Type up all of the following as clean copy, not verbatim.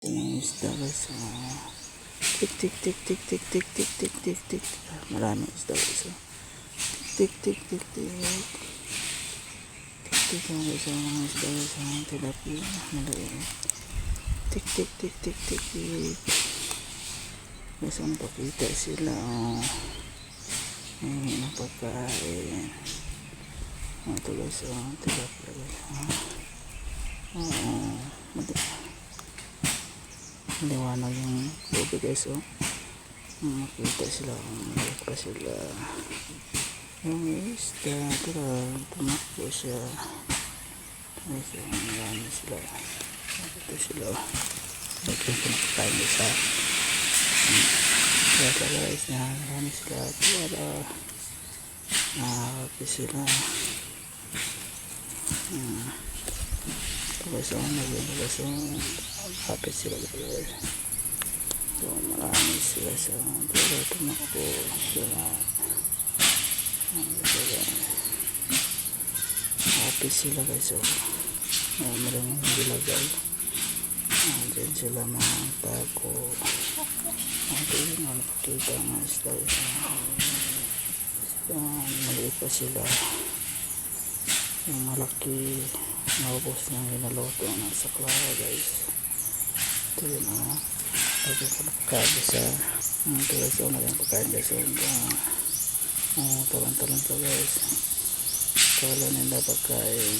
Ito yung isda guys. Tik tik tik tik tik tik tik tik tik tik. Maraming isda guys. Tik tik tik tik tik. Tik tik yung guys. Mga isda guys. Tilapia. Malayo. Tik tik tik tik tik tik. Guys, ang pakita sila. Ay, napakain. Ito guys. Tilapia guys. Maliwanag yung tubig guys. Makita sila. Maliit pa sila. Yung isda. Tumakbo siya. Guys, marami sila. Ito sila. Ito yung pinakakain guys. Kaya guys, marami sila. Kaya nakakapi sila. Ito guys, guys, kapit sila guys. So marami sila sa pero tumakbo sila. Kapit sila guys. So maraming gilagay. Diyan sila mga tago. Ito yung nakikita nga isda. Maliit pa sila. Yung malaki naubos niyang ginaloto ng saklawa guys. Ito yun ito yung pagkain sa ito guys. Yung pagkain guys. Talon-talon pa guys. Kala nila pagkain.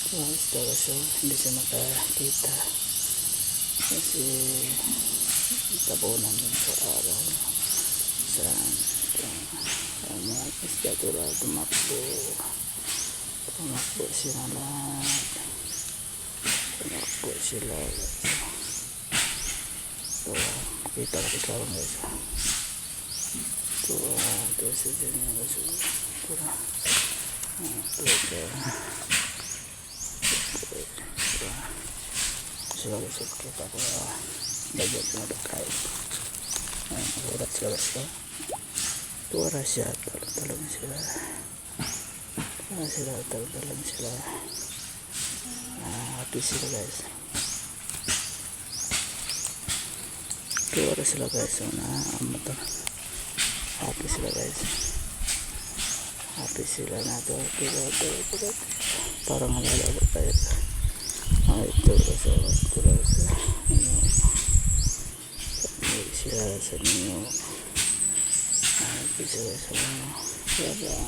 Ito isda guys. Hindi siya makakita kasi tabunan din sa araw sa mga isda tula. Tumakbo sila lahat. Tumakbo sila guys. So kita ko ikaw guys. Ito sa dyan guys. Sila guys. Kita ko bagay na pagkain. Urat sila guys. Tuwara siya. Talon sila. Talon sila. Happy sila guys. Tuwara sila guys. Happy sila guys. Happy sila na ito. Parang halala tayo. Ito guys. Sila sa ninyo. Happy sila sa mga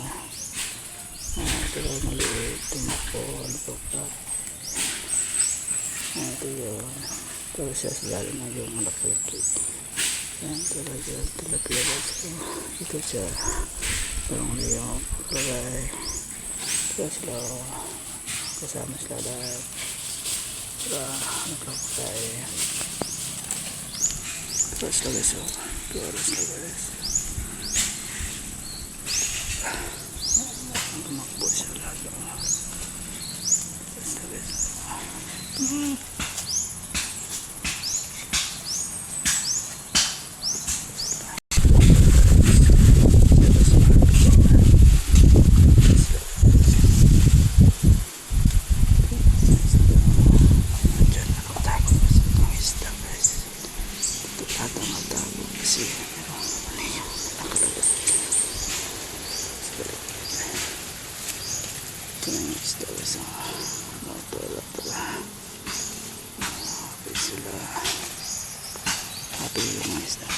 ito maliit. Tumakbo. Ano pa ito yun. Ito siya sa lalim na yung malaki. Yan talaga. Tilapia guys. Ito siya. Parang yung lagay. Ito sila. Kasama sila lahat. Nakapagay. Ito sila guys. Tumakbo siya lahat. Ito sila guys. Ito yung isda guys. Happy sila. Happy yung isda.